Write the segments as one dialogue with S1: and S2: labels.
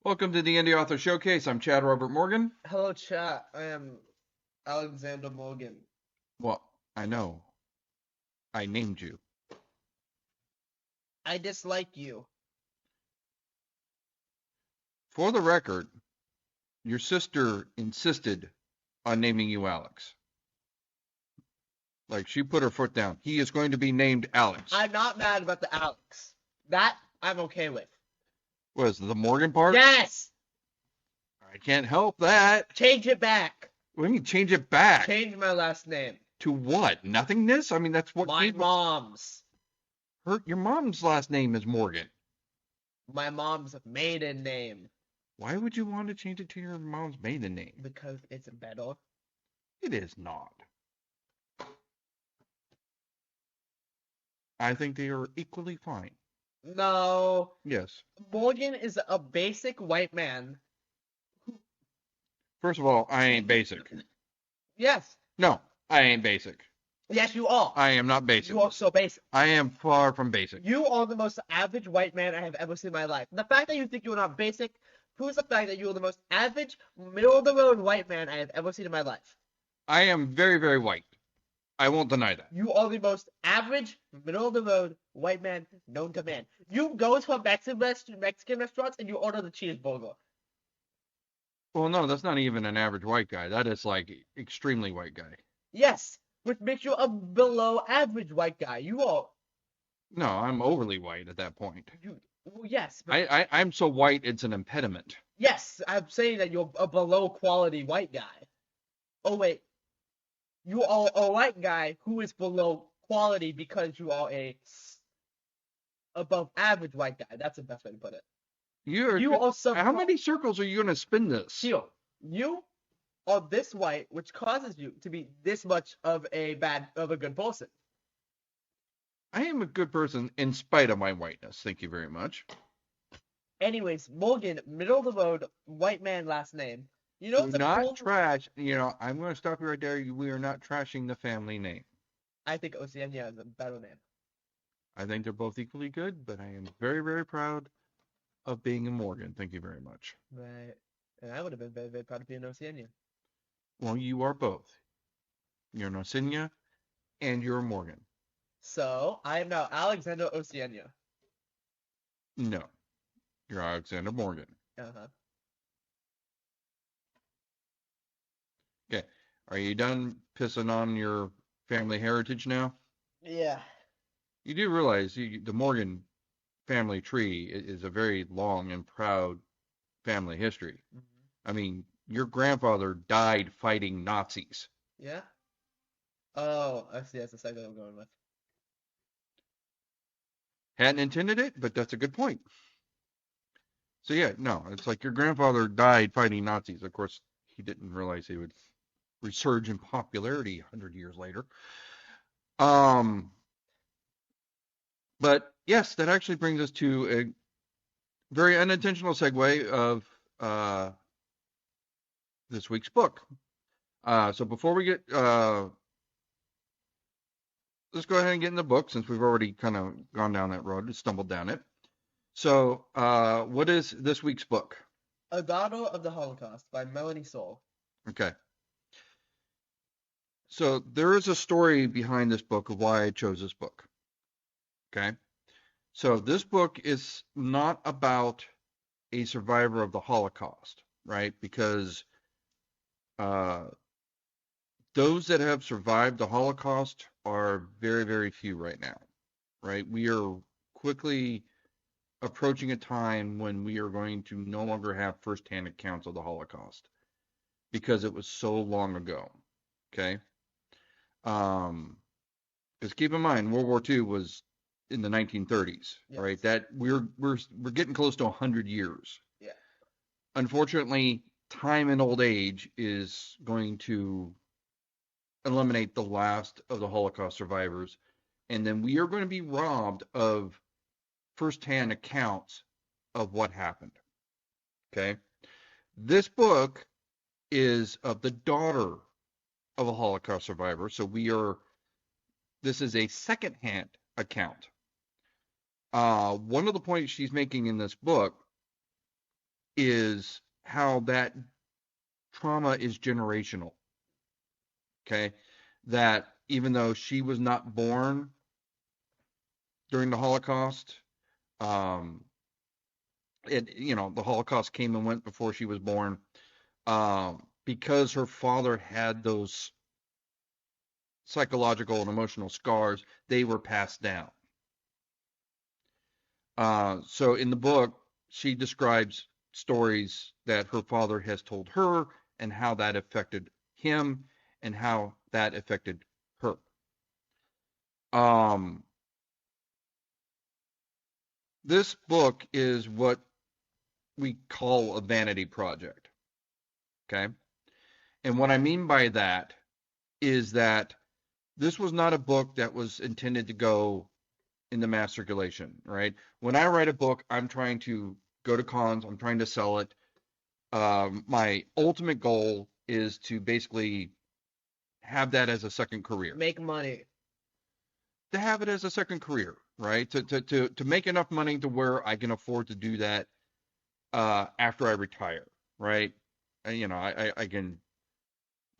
S1: Welcome to the Indie Author Showcase. I'm Chad Robert Morgan.
S2: Hello, chat. I am Alexander Morgan.
S1: Well, I know. I named you.
S2: I dislike you.
S1: For the record, your sister insisted on naming you Alex. Like, she put her foot down. He is going to be named Alex.
S2: I'm not mad about the Alex. That I'm okay with.
S1: What is it, the Morgan part?
S2: Yes!
S1: I can't help that.
S2: Change it back.
S1: What do you mean change it back?
S2: Change my last name.
S1: To what? Nothingness? I mean, that's what
S2: My
S1: people...
S2: mom's.
S1: Your mom's last name is Morgan.
S2: My mom's maiden name.
S1: Why would you want to change it to your mom's maiden name?
S2: Because it's better.
S1: It is not. I think they are equally fine.
S2: No.
S1: Yes.
S2: Morgan is a basic white man.
S1: First of all, I ain't basic.
S2: Yes.
S1: No, I ain't basic.
S2: Yes, you are.
S1: I am not basic.
S2: You are so basic.
S1: I am far from basic.
S2: You are the most average white man I have ever seen in my life. The fact that you think you are not basic proves the fact that you are the most average, middle-of-the-road white man I have ever seen in my life.
S1: I am very, very white. I won't deny that.
S2: You are the most average, middle-of-the-road white man known to man. You go to a Mexican restaurants and you order the cheeseburger.
S1: Well, no, that's not even an average white guy. That is like extremely white guy.
S2: Yes, which makes you a below-average white guy. You are.
S1: No, I'm overly white at that point.
S2: Well, yes. But
S1: I'm so white it's an impediment.
S2: yes, I'm saying that you're a below-quality white guy. Oh, wait. You are a white guy who is below quality because you are a above average white guy. That's the best way to put it. You are
S1: How many circles are you going to spin this?
S2: You are this white, which causes you to be this much of a good person.
S1: I am a good person in spite of my whiteness. Thank you very much.
S2: Anyways, Morgan, middle of the road, white man last name. You know what's
S1: not trash. You know, I'm going to stop you right there. We are not trashing the family name.
S2: I think Oceania is a better name.
S1: I think they're both equally good, but I am very, very proud of being a Morgan. Thank you very much.
S2: Right. And I would have been very, very proud of being Oceania.
S1: Well, you are both. You're an Oceania and you're a Morgan.
S2: So, I am now Alexander Oceania.
S1: No. You're Alexander Morgan.
S2: Uh-huh.
S1: Okay. Are you done pissing on your family heritage now?
S2: Yeah.
S1: You do realize the Morgan family tree is a very long and proud family history. Mm-hmm. I mean, your grandfather died fighting Nazis.
S2: Yeah? Oh, I see. That's the segment I'm going with.
S1: Hadn't intended it, but that's a good point. So yeah, no, it's like your grandfather died fighting Nazis. Of course, he didn't realize he would resurge in popularity 100 years later. But yes, that actually brings us to a very unintentional segue of this week's book. So before we get, let's go ahead and get in the book since we've already kind of gone down that road and stumbled down it. So what is this week's book?
S2: A Daughter of the Holocaust by Melanie Sol.
S1: Okay. So there is a story behind this book of why I chose this book. Okay. So this book is not about a survivor of the Holocaust, right? Because those that have survived the Holocaust are very, very few right now, right? We are quickly approaching a time when we are going to no longer have firsthand accounts of the Holocaust because it was so long ago, okay? Because keep in mind, World War II was in the 1930s, yes. Right? That we're getting close to 100 years.
S2: Yeah.
S1: Unfortunately, time and old age is going to eliminate the last of the Holocaust survivors, and then we are going to be robbed of firsthand accounts of what happened. Okay? This book is of the daughter of a Holocaust survivor, so this is a secondhand account. One of the points she's making in this book is how that trauma is generational. Okay. That even though she was not born during the Holocaust, um, the Holocaust came and went before she was born, because her father had those psychological and emotional scars, they were passed down. So in the book, she describes stories that her father has told her and how that affected him and how that affected her. Um, this book is what we call a vanity project. Okay. And what I mean by that is that this was not a book that was intended to go into mass circulation, right? When I write a book, I'm trying to go to cons, I'm trying to sell it. My ultimate goal is to basically have that as a second career.
S2: Make money.
S1: To have it as a second career, right? To make enough money to where I can afford to do that after I retire, right? I can,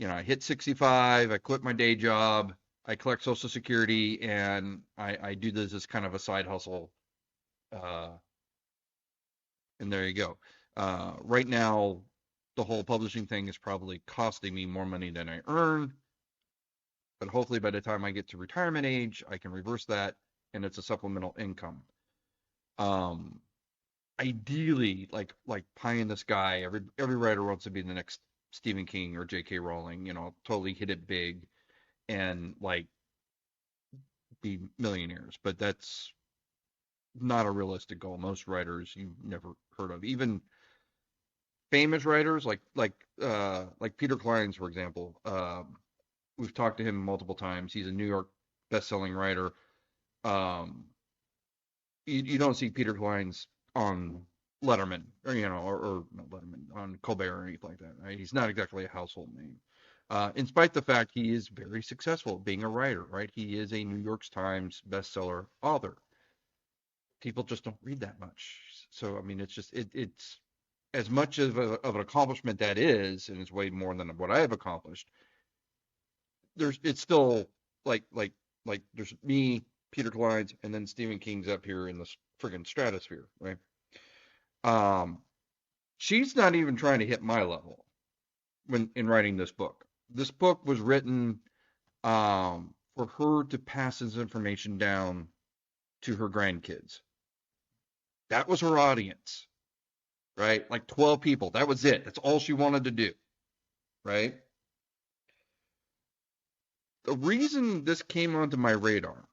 S1: I hit 65, I quit my day job, I collect Social Security, and I do this as kind of a side hustle. Uh, and there you go. Right now, the whole publishing thing is probably costing me more money than I earn, but hopefully by the time I get to retirement age, I can reverse that, and it's a supplemental income. Um, Ideally, like pie in the sky, every writer wants to be the next Stephen King or J.K. Rowling, totally hit it big and like be millionaires, but that's not a realistic goal. Most writers you've never heard of, even famous writers like Peter Clines, for example. We've talked to him multiple times. He's a New York best-selling writer. Um, you don't see Peter Clines on Letterman or not Letterman, on Colbert or anything like that. Right? He's not exactly a household name. In spite of the fact he is very successful being a writer, right? He is a New York Times bestseller author. People just don't read that much. So I mean, it's as much of an accomplishment that is, and it's way more than what I have accomplished. It's still like there's me, Peter Clines, and then Stephen King's up here in the friggin' stratosphere, right? Um, she's not even trying to hit my level when in writing this book. This book was written for her to pass this information down to her grandkids. That was her audience, right? Like 12 people. That was it. That's all she wanted to do, right? The reason this came onto my radar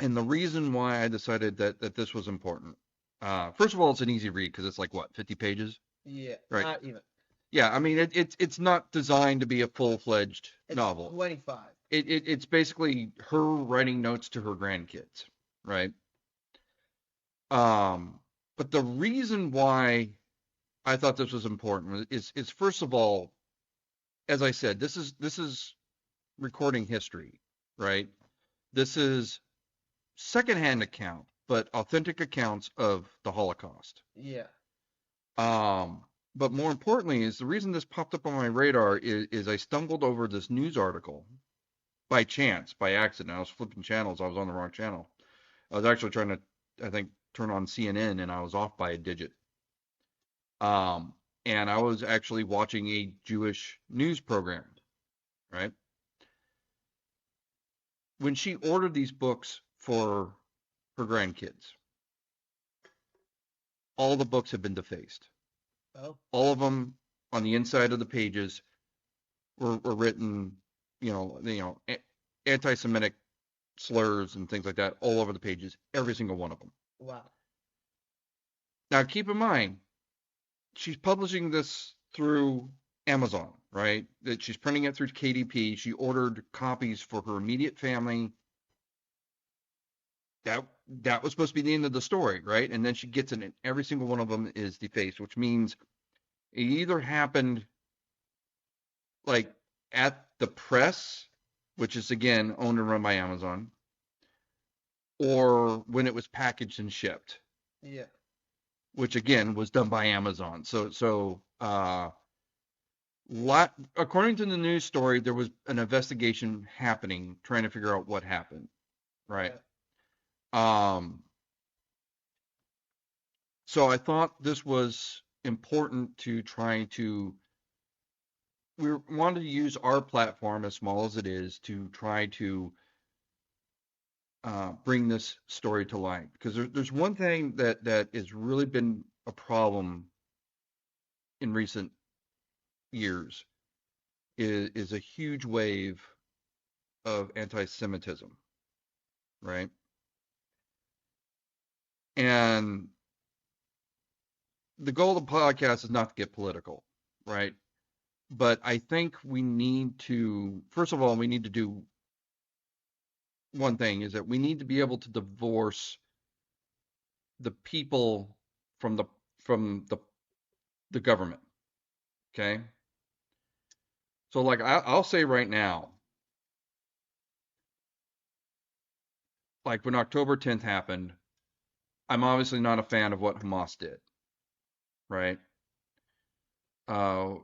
S1: and the reason why I decided that this was important. First of all, it's an easy read because it's like what, 50 pages?
S2: Yeah,
S1: Right.
S2: not even.
S1: Yeah, I mean it's not designed to be a full-fledged
S2: It's
S1: novel.
S2: 25.
S1: It's basically her writing notes to her grandkids, right? Um, but the reason why I thought this was important is first of all, as I said, this is recording history, right? This is secondhand account, but authentic accounts of the Holocaust.
S2: Yeah.
S1: But more importantly, is the reason this popped up on my radar is I stumbled over this news article by chance, by accident. I was flipping channels. I was on the wrong channel. I was actually trying to, I think, turn on CNN, and I was off by a digit. Um, and I was actually watching a Jewish news program, right? When she ordered these books for her grandkids, all the books have been defaced.
S2: Oh.
S1: All of them on the inside of the pages were written, anti-Semitic slurs and things like that all over the pages, every single one of them.
S2: Wow.
S1: Now, keep in mind, she's publishing this through Amazon, right? That she's printing it through KDP. She ordered copies for her immediate family. That was supposed to be the end of the story, right? And then she gets it, and every single one of them is defaced, which means it either happened like at the press, which is again owned and run by Amazon, or when it was packaged and shipped.
S2: Yeah.
S1: which again was done by Amazon. According to the news story, there was an investigation happening trying to figure out what happened, right?
S2: Yeah.
S1: Um, so I thought this was important to try to we wanted to use our platform, as small as it is, to try to bring this story to light. Because there's one thing that has really been a problem in recent years is a huge wave of anti-Semitism, right? And the goal of the podcast is not to get political, right? But I think we need to, first of all, we need to do one thing is that we need to be able to divorce the people from the government. Okay. So like I'll say right now, like when October 10th happened, I'm obviously not a fan of what Hamas did, right? Uh,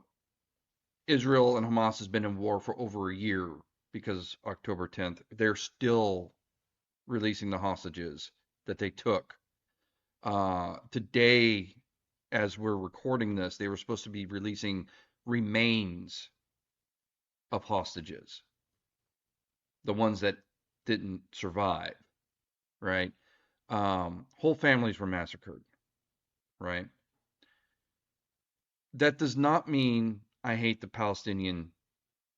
S1: Israel and Hamas has been in war for over a year because October 10th, they're still releasing the hostages that they took. Today, as we're recording this, they were supposed to be releasing remains of hostages, the ones that didn't survive, right? Whole families were massacred, right? That does not mean I hate the Palestinian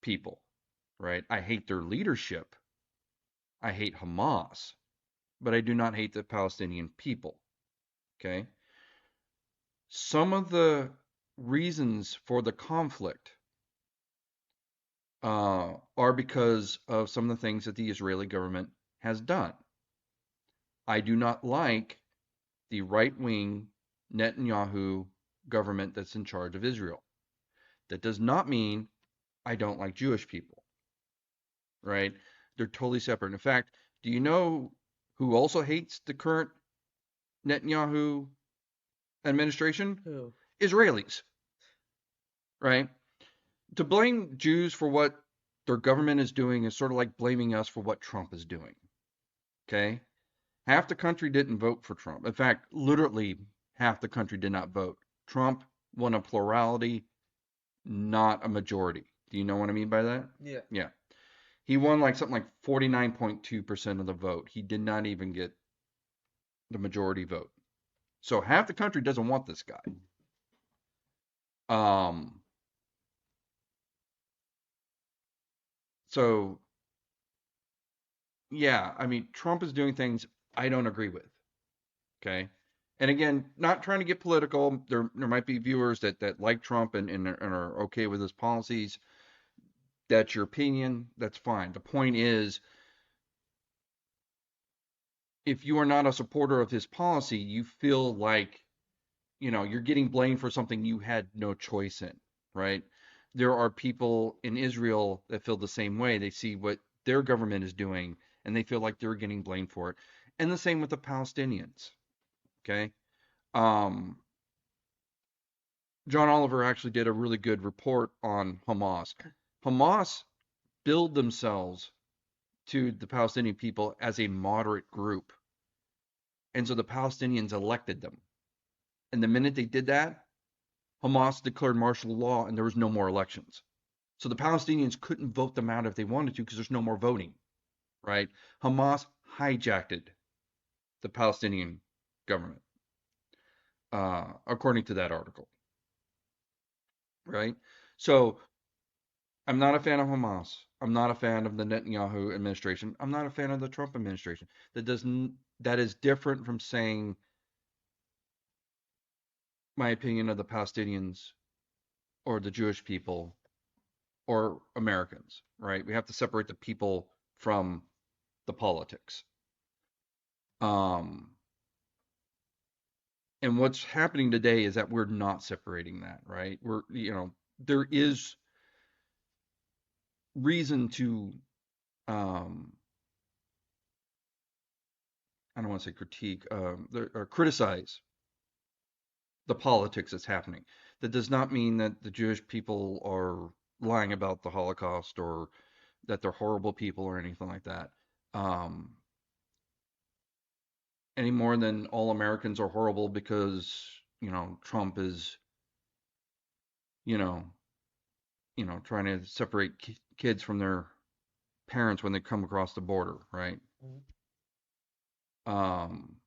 S1: people, right? I hate their leadership. I hate Hamas, but I do not hate the Palestinian people, okay? Some of the reasons for the conflict are because of some of the things that the Israeli government has done. I do not like the right wing Netanyahu government that's in charge of Israel. That does not mean I don't like Jewish people, right? They're totally separate. In fact, do you know who also hates the current Netanyahu administration?
S2: Who?
S1: Israelis, right? To blame Jews for what their government is doing is sort of like blaming us for what Trump is doing, okay? Half the country didn't vote for Trump. In fact, literally half the country did not vote. Trump won a plurality, not a majority. Do you know what I mean by that?
S2: Yeah.
S1: Yeah. He won like something like 49.2% of the vote. He did not even get the majority vote. So half the country doesn't want this guy. Um, so yeah, I mean, Trump is doing things I don't agree with. Okay. And again, not trying to get political. There might be viewers that like Trump and are okay with his policies. That's your opinion. That's fine. The point is, if you are not a supporter of his policy, you feel like, you're getting blamed for something you had no choice in, right? There are people in Israel that feel the same way. They see what their government is doing and they feel like they're getting blamed for it. And the same with the Palestinians, okay? Um, John Oliver actually did a really good report on Hamas. Hamas billed themselves to the Palestinian people as a moderate group. And so the Palestinians elected them. And the minute they did that, Hamas declared martial law and there was no more elections. So the Palestinians couldn't vote them out if they wanted to because there's no more voting, right? Hamas hijacked the Palestinian government, according to that article, right? So I'm not a fan of Hamas. I'm not a fan of the Netanyahu administration. I'm not a fan of the Trump administration. That is different from saying my opinion of the Palestinians or the Jewish people or Americans, right? We have to separate the people from the politics. Um, and what's happening today is that we're not separating that, right? There is reason to, um, I don't want to say critique, or criticize the politics that's happening. That does not mean that the Jewish people are lying about the Holocaust or that they're horrible people or anything like that. Um, any more than all Americans are horrible because, Trump is, you know, trying to separate kids from their parents when they come across the border, right?
S2: Mhm.
S1: Um,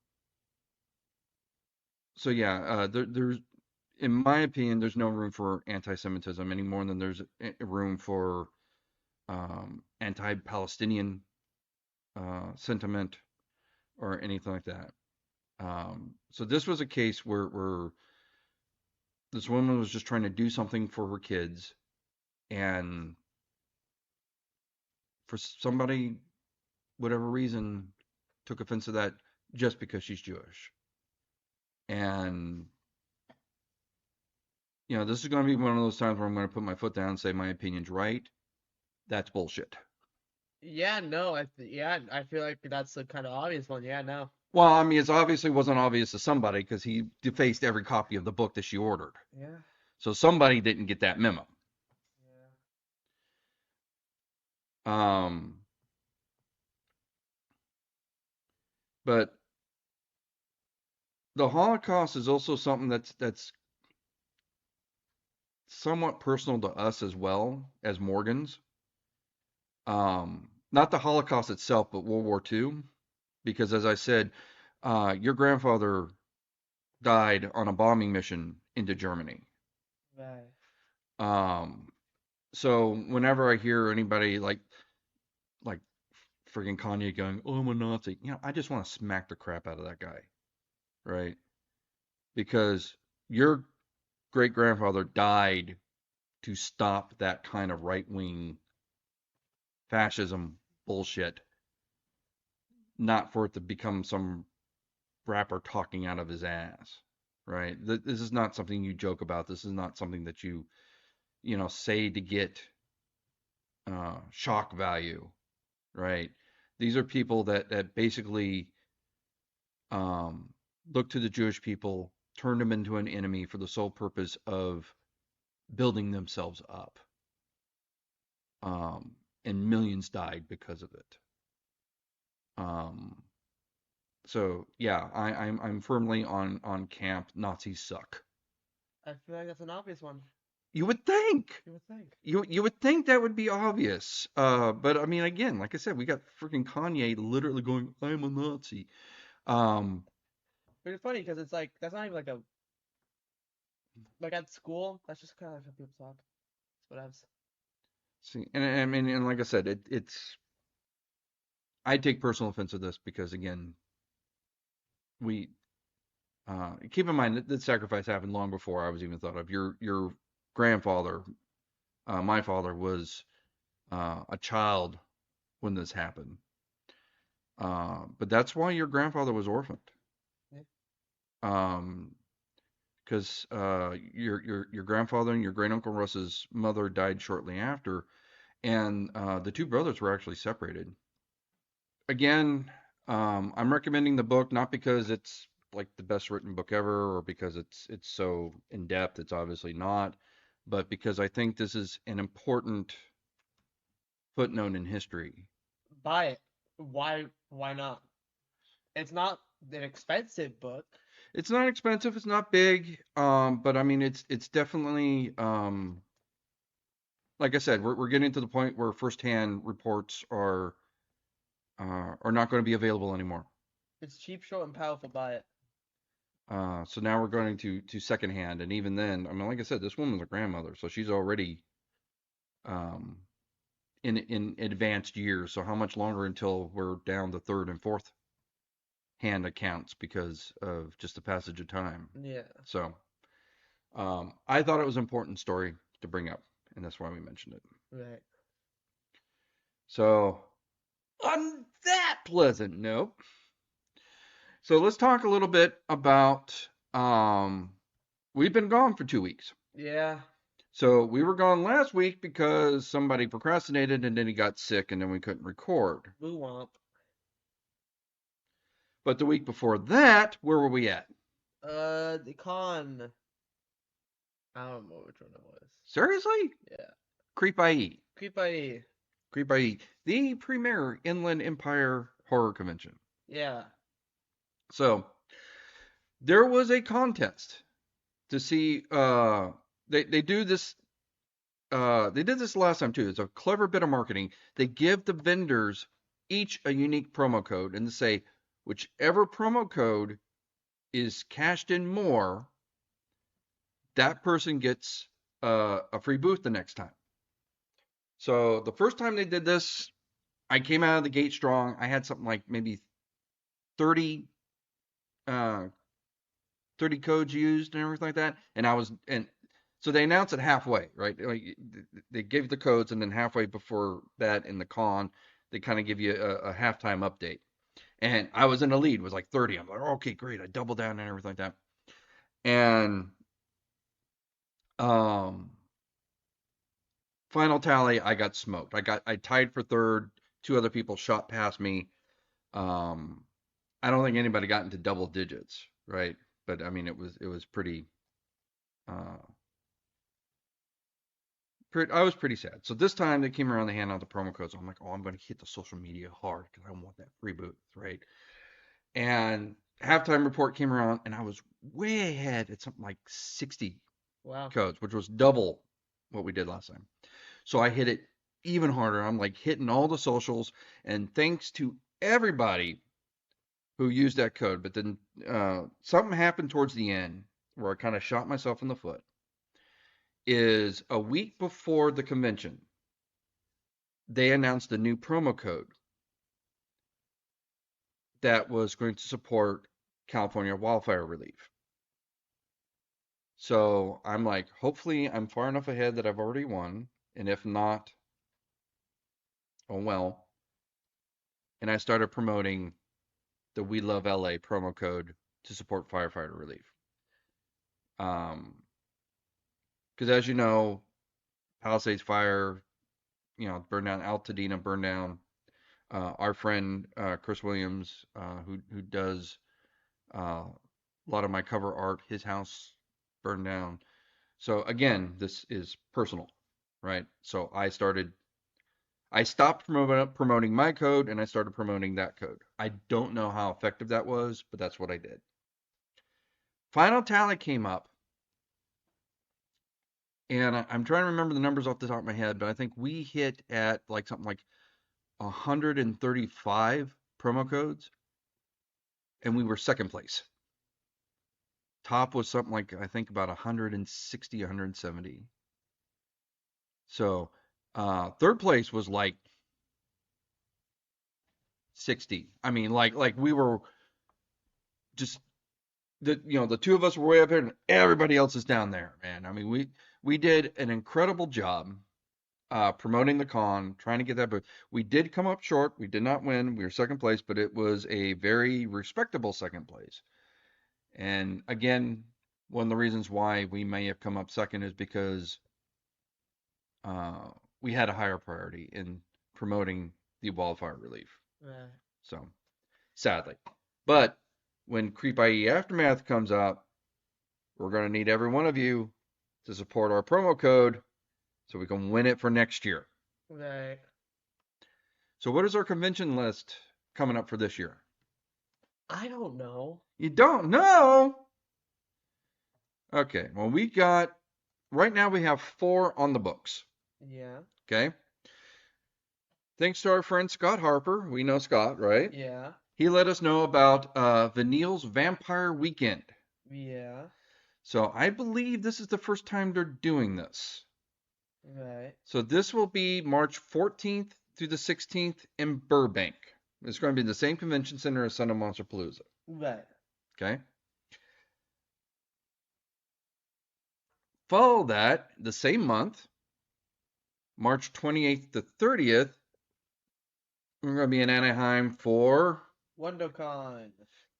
S1: so yeah, there's, in my opinion, there's no room for anti-Semitism any more than there's room for anti-Palestinian sentiment or anything like that. So this was a case where this woman was just trying to do something for her kids, and for somebody, whatever reason, took offense to that just because she's Jewish. And this is going to be one of those times where I'm going to put my foot down and say my opinion's right. That's bullshit.
S2: Yeah, no, I feel like that's a kind of obvious one. Yeah, no.
S1: Well, I mean, it obviously wasn't obvious to somebody because he defaced every copy of the book that she ordered.
S2: Yeah.
S1: So somebody didn't get that memo. Um, but the Holocaust is also something that's somewhat personal to us as well as Morgans. Not the Holocaust itself, but World War II, because as I said, your grandfather died on a bombing mission into Germany.
S2: Right.
S1: Um, so whenever I hear anybody like friggin' Kanye going, "Oh, I'm a Nazi," I just want to smack the crap out of that guy, right? Because your great grandfather died to stop that kind of right wing fascism bullshit, not for it to become some rapper talking out of his ass, right? This is not something you joke about. This is not something that you say to get shock value, right? These are people that basically um, look to the Jewish people, turned them into an enemy for the sole purpose of building themselves up. Um, and millions died because of it. Um, so yeah, I'm firmly on camp. Nazis suck.
S2: I feel like that's an obvious one.
S1: You would think.
S2: You would think.
S1: You would think that would be obvious. But I mean, again, like I said, we got freaking Kanye literally going, "I'm a Nazi." Um,
S2: But it's funny because it's like that's not even like at school. That's just kind of like how people talk. That's what I've.
S1: see, and I mean, and like I said, it's I take personal offense to this because again, we keep in mind that the sacrifice happened long before I was even thought of. Your grandfather, my father was a child when this happened. But that's why your grandfather was orphaned.
S2: Yeah.
S1: Um, because your grandfather and your great uncle Russ's mother died shortly after, and the two brothers were actually separated. Again, I'm recommending the book not because it's like the best written book ever or because it's so in depth. It's obviously not, but because I think this is an important footnote in history.
S2: Buy it. Why not? It's not an expensive book.
S1: It's not expensive. It's not big, but I mean it's definitely like I said, we're getting to the point where firsthand reports are not going to be available anymore.
S2: It's cheap, short, and powerful. Buy it.
S1: So now we're going to secondhand, and even then, I mean, like I said, this woman's a grandmother, so she's already um, in advanced years. So how much longer until we're down to third and fourth hand accounts because of just the passage of time?
S2: Yeah.
S1: So I thought it was an important story to bring up, and that's why we mentioned it.
S2: Right.
S1: So on that pleasant note, so let's talk a little bit about we've been gone for 2 weeks.
S2: Yeah.
S1: So we were gone last week because somebody procrastinated and then he got sick and then we couldn't record.
S2: Boo womp.
S1: But the week before that, where were we at?
S2: The con. I don't know which one it was.
S1: Seriously?
S2: Yeah.
S1: Creep IE.
S2: Creep IE.
S1: Creep IE. The premier Inland Empire horror convention.
S2: Yeah.
S1: So there was a contest to see they do this they did this last time too. It's a clever bit of marketing. They give the vendors each a unique promo code and they say whichever promo code is cashed in more, that person gets a free booth the next time. So the first time they did this, I came out of the gate strong. I had something like maybe 30 uh 30 codes used and everything like that. And so they announced it halfway, right? Like they gave the codes and then halfway before that in the con, they kind of give you a halftime update. And I was in the lead, was like 30. I'm like, oh, okay, great. I doubled down and everything like that. And um final tally, I got smoked. I tied for third. Two other people shot past me. Um I don't think anybody got into double digits, right? But I mean it was pretty uh I was pretty sad. So this time they came around, they handed out the promo codes. I'm like, oh, I'm going to hit the social media hard because I want that free booth, right? And halftime report came around, and I was way ahead at something like 60
S2: Wow.
S1: codes, which was double what we did last time. So I hit it even harder. I'm like hitting all the socials, and thanks to everybody who used that code. But then something happened towards the end where I kind of shot myself in the foot. Is a week before the convention, they announced a new promo code that was going to support California wildfire relief. So I'm like, hopefully I'm far enough ahead that I've already won. And if not, oh well. And I started promoting the We Love LA promo code to support firefighter relief. Because as you know, Palisades Fire, burned down, Altadena burned down. Our friend Chris Williams, who does a lot of my cover art, his house burned down. So again, this is personal, right? So I stopped promoting my code and I started promoting that code. I don't know how effective that was, but that's what I did. Final tally came up, and I'm trying to remember the numbers off the top of my head, but I think we hit at like something like 135 promo codes, and we were second place. Top was something like I think about 160, 170. So third place was like 60. I mean, like we were just the two of us were way up here and everybody else is down there, man. I mean, we did an incredible job promoting the con, trying to get that booth. We did come up short. We did not win. We were second place, but it was a very respectable second place. And again, one of the reasons why we may have come up second is because we had a higher priority in promoting the wildfire relief.
S2: Right.
S1: So, sadly. But when Creep IE Aftermath comes up, we're going to need every one of you to support our promo code so we can win it for next year.
S2: Right.
S1: So, what is our convention list coming up for this year?
S2: I don't know.
S1: You don't know? Okay, well, right now we have 4 on the books.
S2: Yeah.
S1: Okay. Thanks to our friend Scott Harper. We know Scott, right?
S2: Yeah.
S1: He let us know about Vanille's Vampire Weekend.
S2: Yeah.
S1: So I believe this is the first time they're doing this.
S2: Right.
S1: So this will be March 14th through the 16th in Burbank. It's going to be the same convention center as Son of Monsterpalooza.
S2: Right.
S1: Okay. Follow that the same month, March 28th to 30th. We're going to be in Anaheim for
S2: WonderCon.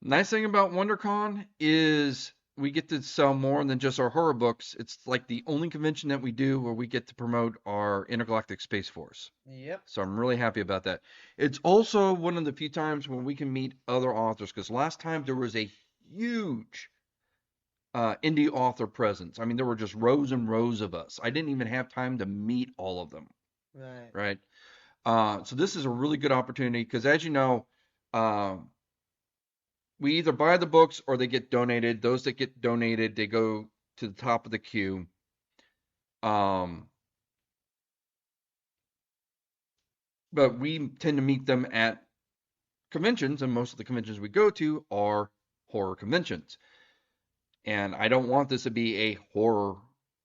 S1: Nice thing about WonderCon is we get to sell more than just our horror books. It's like the only convention that we do where we get to promote our Intergalactic Space Force.
S2: Yep.
S1: So I'm really happy about that. It's also one of the few times when we can meet other authors because last time there was a huge indie author presence. I mean, there were just rows and rows of us. I didn't even have time to meet all of them,
S2: Right.
S1: right? So this is a really good opportunity because, as you know, um, we either buy the books or they get donated. Those that get donated, they go to the top of the queue. Um, but we tend to meet them at conventions, and most of the conventions we go to are horror conventions. And I don't want this to be a horror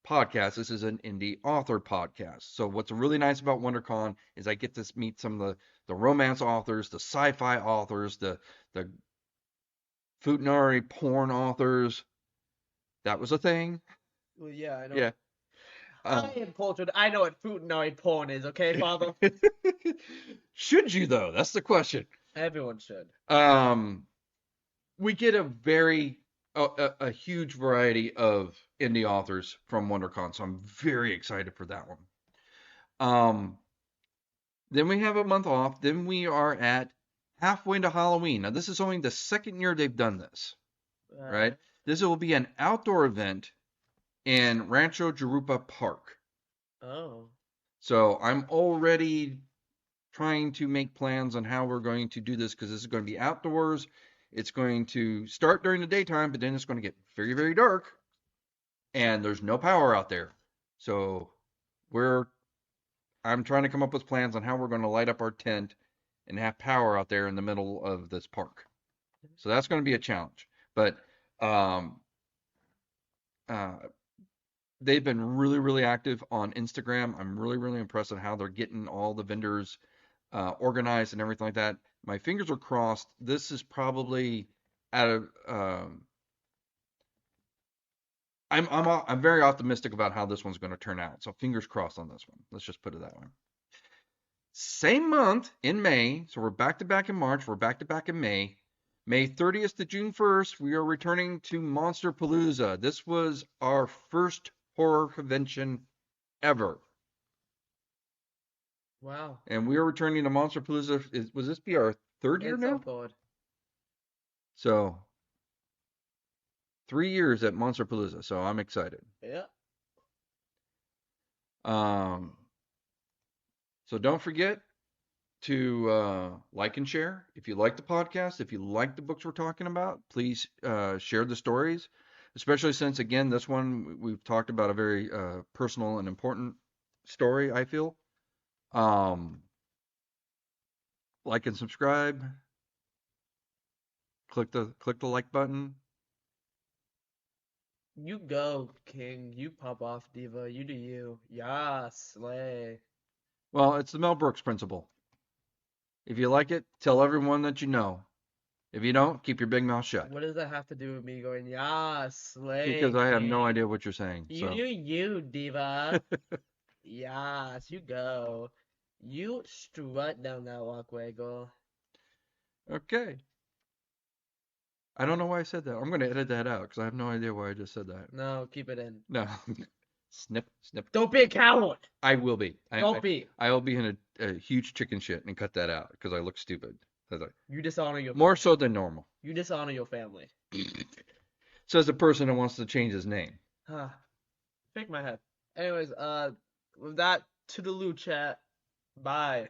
S1: podcast. This is an indie author podcast. So what's really nice about WonderCon is I get to meet some of the romance authors, the sci-fi authors, the futanari porn authors. That was a thing.
S2: Well, yeah, I know.
S1: Yeah.
S2: I am cultured. I know what futanari porn is, okay, Father?
S1: Should you though? That's the question.
S2: Everyone should.
S1: We get a huge variety of indie authors from WonderCon, so I'm very excited for that one. Um, then we have a month off. Then we are at halfway to Halloween. Now this is only the second year they've done this, right? This will be an outdoor event in Rancho Jurupa Park.
S2: Oh.
S1: So I'm already trying to make plans on how we're going to do this because this is going to be outdoors. It's going to start during the daytime, but then it's going to get very, very dark, and there's no power out there. So I'm trying to come up with plans on how we're going to light up our tent and have power out there in the middle of this park. So that's going to be a challenge. But um, uh, they've been really, really active on Instagram. I'm really, really impressed with how they're getting all the vendors organized and everything like that. My fingers are crossed. This is probably out of. I'm very optimistic about how this one's going to turn out. So fingers crossed on this one. Let's just put it that way. Same month in May. So we're back to back in March. We're back to back in May. May 30th to June 1st, we are returning to Monster Palooza. This was our first horror convention ever.
S2: Wow.
S1: And we are returning to Monster Palooza. Was this be our third year
S2: It's
S1: now?
S2: so good.
S1: So 3 years at Monster Palooza. So I'm excited.
S2: Yeah.
S1: So don't forget to like and share. If you like the podcast, if you like the books we're talking about, please share the stories. Especially since, again, this one we've talked about a very personal and important story, I feel. Like and subscribe. Click the like button.
S2: You go, King. You pop off, Diva. You do you. Yeah, slay.
S1: Well, it's the Mel Brooks principle. If you like it, tell everyone that you know. If you don't, keep your big mouth shut.
S2: What does that have to do with me going, yeah, slay,
S1: Because I have no
S2: King?
S1: idea what you're saying.
S2: You
S1: So
S2: do you, Diva. Yes, you go. You strut down that walkway, girl.
S1: okay. I don't know why I said that. I'm going to edit that out because I have no idea why I just said that.
S2: No, keep it in.
S1: No. Snip, snip.
S2: Don't be a coward.
S1: I will be.
S2: Don't be.
S1: I will be in a huge chicken shit and cut that out because I look stupid.
S2: You dishonor your
S1: More so than normal.
S2: You dishonor your family.
S1: Says the person who wants to change his name.
S2: Huh. Shake my head. Anyways, with that, toodaloo chat. Bye.